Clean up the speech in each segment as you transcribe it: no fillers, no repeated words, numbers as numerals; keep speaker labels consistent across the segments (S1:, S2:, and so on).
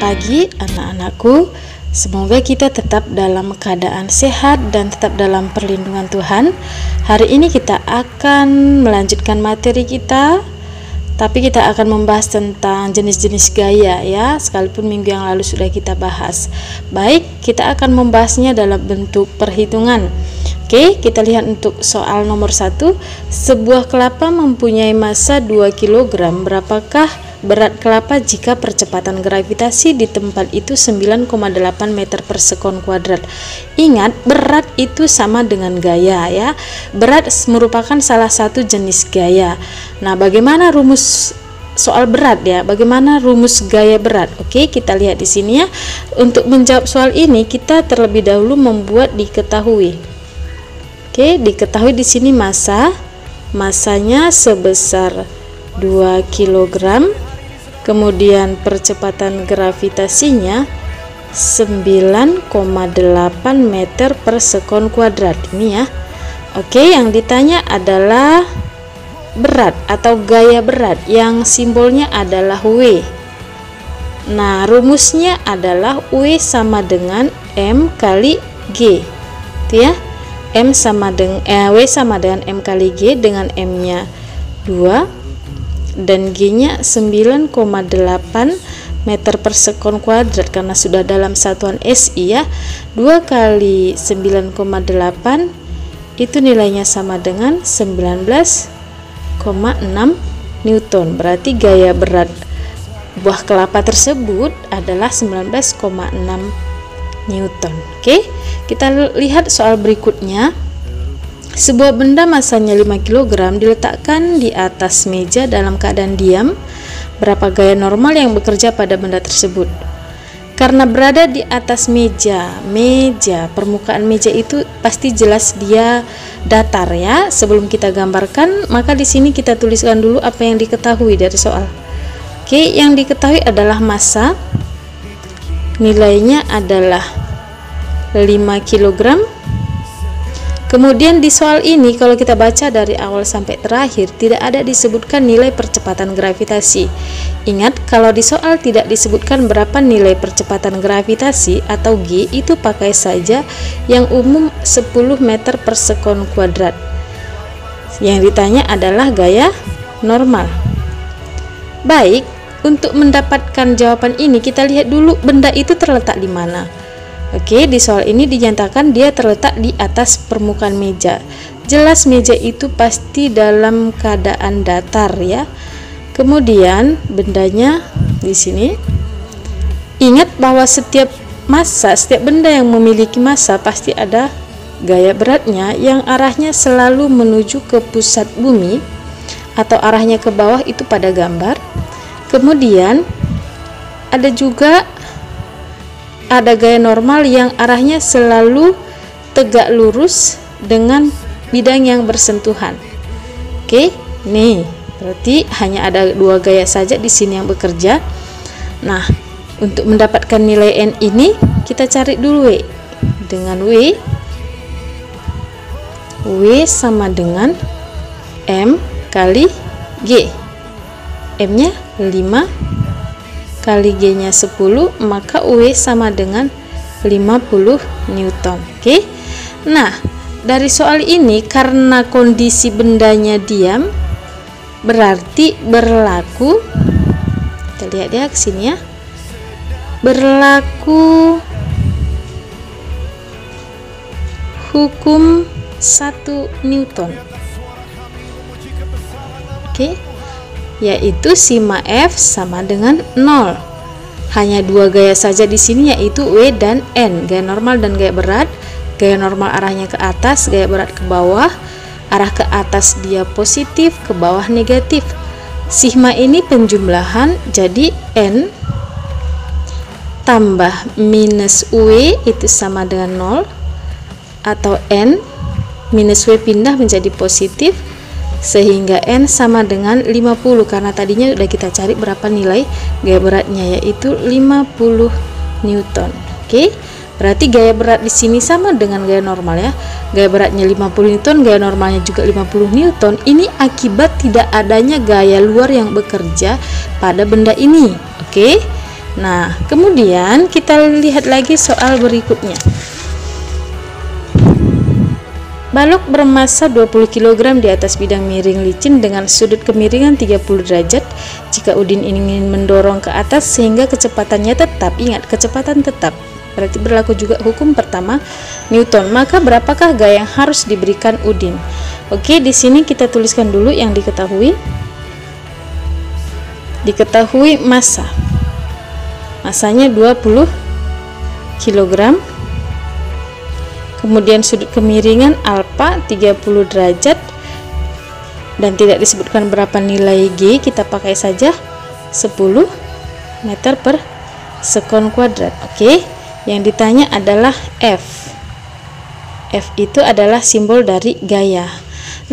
S1: pagi anak-anakku. Semoga kita tetap dalam keadaan sehat dan tetap dalam perlindungan Tuhan. Hari ini kita akan melanjutkan materi kita, tapi kita akan membahas tentang jenis-jenis gaya ya, sekalipun minggu yang lalu sudah kita bahas. Baik, kita akan membahasnya dalam bentuk perhitungan. Oke, kita lihat untuk soal nomor 1. Sebuah kelapa mempunyai massa 2 kg. Berapakah berat kelapa jika percepatan gravitasi di tempat itu 9,8 meter per sekon kuadrat? Ingat, berat itu sama dengan gaya ya. Berat merupakan salah satu jenis gaya. Nah, bagaimana rumus soal berat ya? Bagaimana rumus gaya berat? Oke, kita lihat di sini ya. Untuk menjawab soal ini, kita terlebih dahulu membuat diketahui. Oke, diketahui di sini masanya sebesar 2 kg. Kemudian percepatan gravitasinya 9,8 meter per sekon kuadrat. Ini ya. Oke, yang ditanya adalah berat atau gaya berat yang simbolnya adalah W. Nah, rumusnya adalah W sama dengan M kali G. Itu ya. W sama dengan M kali G, dengan M-nya 2 dan G-nya 9,8 meter per sekon kuadrat karena sudah dalam satuan SI ya. 2 kali 9,8 itu nilainya sama dengan 19,6 Newton. Berarti gaya berat buah kelapa tersebut adalah 19,6 Newton. Oke, kita lihat soal berikutnya. Sebuah benda masanya 5 kg diletakkan di atas meja dalam keadaan diam. Berapa gaya normal yang bekerja pada benda tersebut? Karena berada di atas meja, permukaan meja itu pasti jelas dia datar ya. Sebelum kita gambarkan, maka di sini kita tuliskan dulu apa yang diketahui dari soal. Oke, yang diketahui adalah massa. Nilainya adalah 5 kg. Kemudian di soal ini kalau kita baca dari awal sampai terakhir tidak ada disebutkan nilai percepatan gravitasi. Ingat, kalau di soal tidak disebutkan berapa nilai percepatan gravitasi atau G, itu pakai saja yang umum 10 meter per sekon kuadrat. Yang ditanya adalah gaya normal. Baik, untuk mendapatkan jawaban ini kita lihat dulu benda itu terletak di mana. Oke, di soal ini dinyatakan dia terletak di atas permukaan meja. Jelas meja itu pasti dalam keadaan datar ya. Kemudian bendanya di sini. Ingat bahwa setiap benda yang memiliki massa pasti ada gaya beratnya yang arahnya selalu menuju ke pusat bumi atau arahnya ke bawah, itu pada gambar. Kemudian ada gaya normal yang arahnya selalu tegak lurus dengan bidang yang bersentuhan. Oke, nih berarti hanya ada 2 gaya saja di sini yang bekerja. Nah, untuk mendapatkan nilai N ini kita cari dulu W. Dengan W sama dengan M kali G. M-nya 5 kali G-nya 10, maka W sama dengan 50 Newton. Oke. Nah, dari soal ini karena kondisi bendanya diam, berarti berlaku, kita lihat ya ke sini ya. Berlaku hukum 1 Newton. Oke. Yaitu sigma F sama dengan 0. Hanya 2 gaya saja di sini, yaitu W dan N, gaya normal dan gaya berat. Gaya normal arahnya ke atas, gaya berat ke bawah. Arah ke atas dia positif, ke bawah negatif. Sigma ini penjumlahan, jadi N tambah minus W itu sama dengan 0, atau N minus W pindah menjadi positif, sehingga N sama dengan 50 karena tadinya sudah kita cari berapa nilai gaya beratnya, yaitu 50 Newton. Oke, berarti gaya berat di sini sama dengan gaya normal ya. Gaya beratnya 50 Newton, gaya normalnya juga 50 Newton. Ini akibat tidak adanya gaya luar yang bekerja pada benda ini. Oke. Nah, kemudian kita lihat lagi soal berikutnya. Balok bermassa 20 kg di atas bidang miring licin dengan sudut kemiringan 30 derajat. Jika Udin ingin mendorong ke atas sehingga kecepatannya tetap, ingat kecepatan tetap, berarti berlaku juga hukum pertama Newton. Maka berapakah gaya yang harus diberikan Udin? Oke, di sini kita tuliskan dulu yang diketahui. Diketahui massa. Massanya 20 kg. Kemudian sudut kemiringan alfa 30 derajat dan tidak disebutkan berapa nilai G, kita pakai saja 10 meter per sekon kuadrat. Oke, yang ditanya adalah F. F itu adalah simbol dari gaya.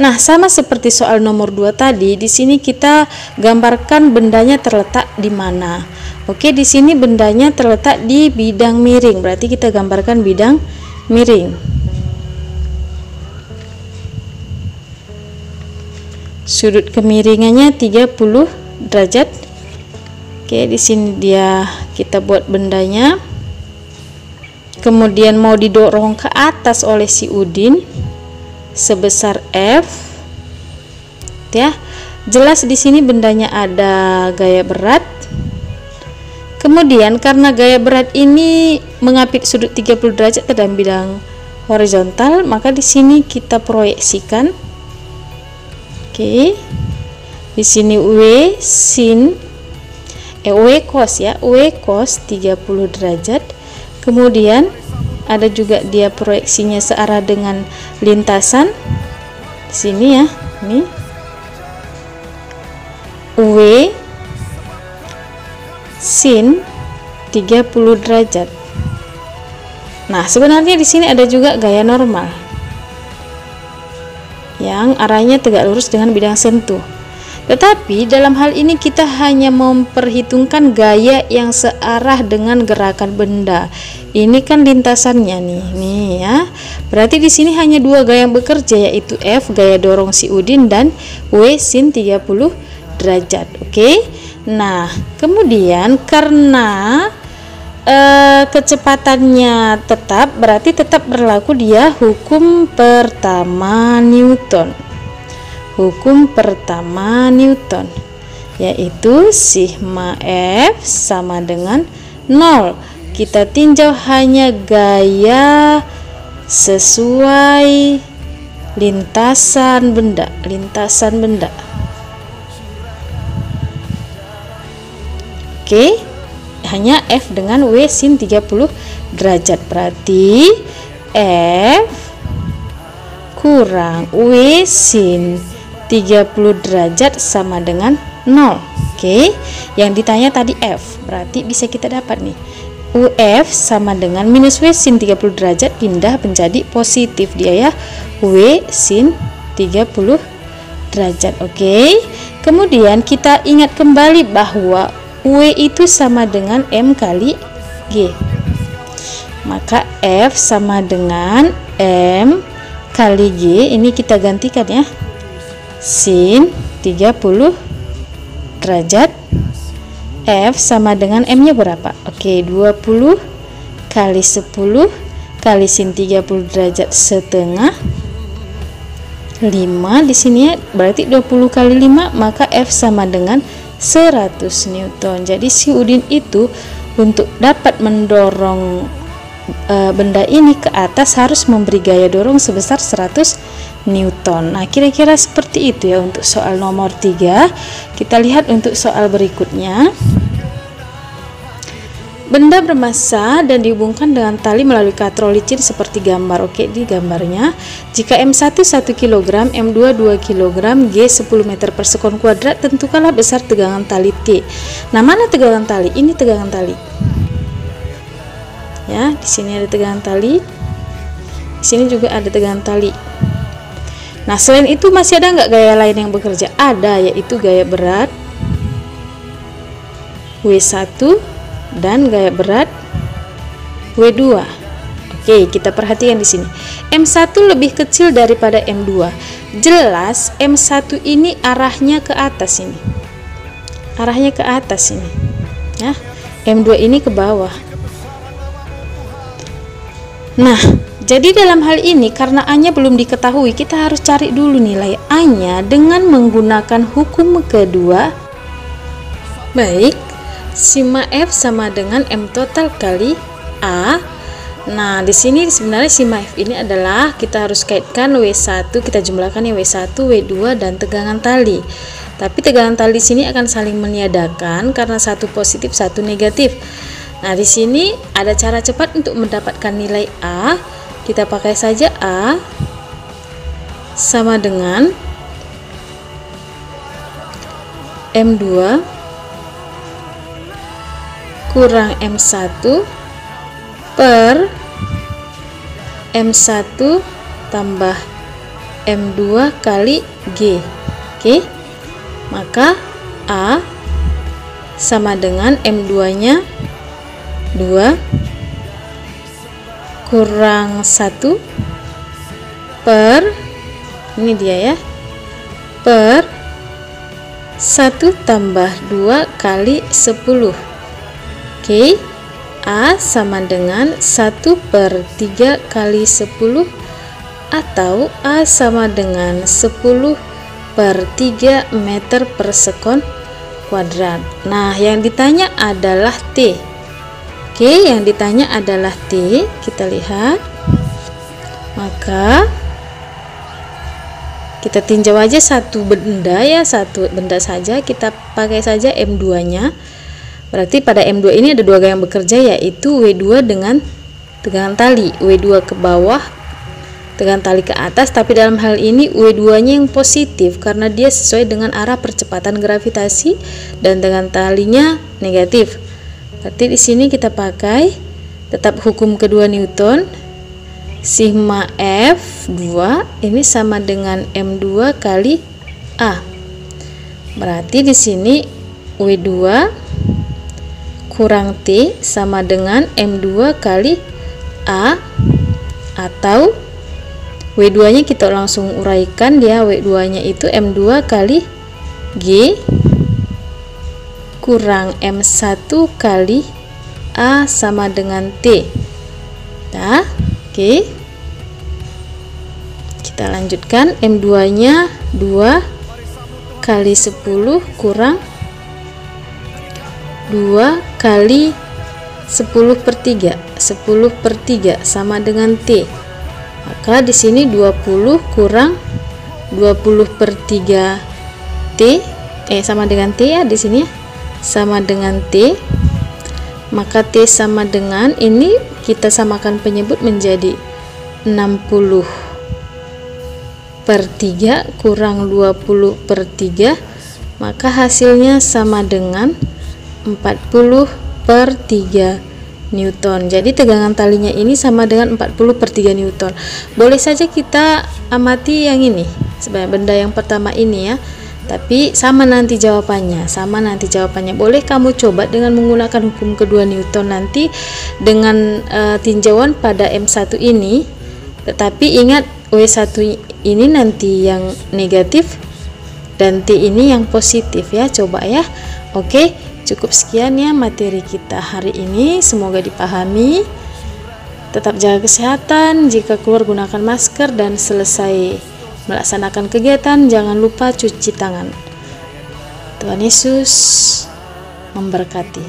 S1: Nah, sama seperti soal nomor 2 tadi, di sini kita gambarkan bendanya terletak di mana. Oke, di sini bendanya terletak di bidang miring, berarti kita gambarkan bidang miring. Sudut kemiringannya 30 derajat. Oke, di sini kita buat bendanya. Kemudian mau didorong ke atas oleh si Udin sebesar F. Ya. Jelas di sini bendanya ada gaya berat. Kemudian karena gaya berat ini mengapit sudut 30 derajat ke dalam bidang horizontal, maka di sini kita proyeksikan. Oke. Di sini W cos ya, W cos 30 derajat. Kemudian ada juga dia proyeksinya searah dengan lintasan. Di sini ya, ini W sin 30 derajat. Nah, sebenarnya di sini ada juga gaya normal yang arahnya tegak lurus dengan bidang sentuh. Tetapi dalam hal ini kita hanya memperhitungkan gaya yang searah dengan gerakan benda. Ini kan lintasannya nih ya. Berarti di sini hanya dua gaya yang bekerja, yaitu F gaya dorong si Udin dan W sin 30 derajat. Oke. Nah, kemudian karena kecepatannya tetap, berarti tetap berlaku dia hukum pertama Newton. Hukum pertama Newton, yaitu sigma F sama dengan 0. Kita tinjau hanya gaya sesuai lintasan benda. Oke, hanya F dengan W sin 30 derajat, berarti F kurang W sin 30 derajat sama dengan 0. Oke, yang ditanya tadi F, berarti bisa kita dapat nih, UF sama dengan minus W sin 30 derajat pindah menjadi positif dia ya, W sin 30 derajat. Oke, kemudian kita ingat kembali bahwa W itu sama dengan M kali G, maka F sama dengan M kali G, ini kita gantikan ya, sin 30 derajat. F sama dengan M nya berapa? Oke, 20 kali 10 kali sin 30 derajat setengah 5 di sini ya, berarti 20 kali 5, maka F sama dengan 100 Newton. Jadi si Udin itu untuk dapat mendorong benda ini ke atas harus memberi gaya dorong sebesar 100 Newton. Nah, kira-kira seperti itu ya untuk soal nomor 3. Kita lihat untuk soal berikutnya. Benda bermassa dan dihubungkan dengan tali melalui katrol licin seperti gambar. Oke, di gambarnya, jika M1 1 kg, M2 2 kg, G 10 meter per sekon kuadrat, tentukanlah besar tegangan tali T. Nah, mana tegangan tali? Ini tegangan tali. Ya, di sini ada tegangan tali. Di sini juga ada tegangan tali. Nah, selain itu masih ada nggak gaya lain yang bekerja? Ada, yaitu gaya berat W1 dan gaya berat W2. Oke, kita perhatikan di sini. M1 lebih kecil daripada M2. Jelas M1 ini arahnya ke atas ini. Arahnya ke atas ini. Ya. M2 ini ke bawah. Nah, jadi dalam hal ini karena A-nya belum diketahui, kita harus cari dulu nilai A-nya dengan menggunakan hukum kedua. Baik, sigma F sama dengan M total kali A. Nah, di sini sebenarnya sigma F ini adalah kita harus kaitkan W1, kita jumlahkan ya W1, W2 dan tegangan tali. Tapi tegangan tali di sini akan saling meniadakan karena satu positif, satu negatif. Nah, di sini ada cara cepat untuk mendapatkan nilai A. Kita pakai saja A sama dengan M2 kurang M1 per M1 tambah M2 kali G. Oke, maka A sama dengan M2 nya 2 kurang 1 per, ini dia ya, per 1 tambah 2 kali 10. Oke, A sama dengan 1 per 3 kali 10 atau A sama dengan 10 per 3 meter per sekon kuadrat. Nah, yang ditanya adalah T. Oke, yang ditanya adalah T. Kita lihat. Maka kita tinjau aja satu benda ya, satu benda saja, kita pakai saja M2 nya. Berarti pada M2 ini ada dua gaya yang bekerja, yaitu W2 dengan tegangan tali, W2 ke bawah, tegangan tali ke atas. Tapi dalam hal ini W2 nya yang positif karena dia sesuai dengan arah percepatan gravitasi dan tegangan talinya negatif. Berarti di sini kita pakai tetap hukum kedua Newton. Sigma F2 ini sama dengan M2 kali A. Berarti di sini W2 kurang T sama dengan M2 kali A, atau W2 nya kita langsung uraikan dia, W2 nya itu M2 kali G kurang M1 kali A sama dengan T. Nah, oke. Kita lanjutkan, M2 nya 2 kali 10 kurang 2 kali 10 per 3, 10 per 3 sama dengan T. Maka di sini 20 kurang 20 per 3 T, sama dengan T ya, di sini ya, sama dengan T. Maka T sama dengan, ini kita samakan penyebut menjadi 60 per 3 kurang 20 per 3, maka hasilnya sama dengan 40 per 3 Newton. Jadi tegangan talinya ini sama dengan 40 per 3 Newton. Boleh saja kita amati yang ini sebagai benda yang pertama ini ya, tapi sama nanti jawabannya, boleh kamu coba dengan menggunakan hukum kedua Newton nanti dengan tinjauan pada M1 ini. Tetapi ingat, W1 ini nanti yang negatif dan T ini yang positif ya, coba ya. Oke, cukup sekian ya materi kita hari ini, semoga dipahami. Tetap jaga kesehatan, jika keluar gunakan masker, dan selesai melaksanakan kegiatan jangan lupa cuci tangan. Tuhan Yesus memberkati.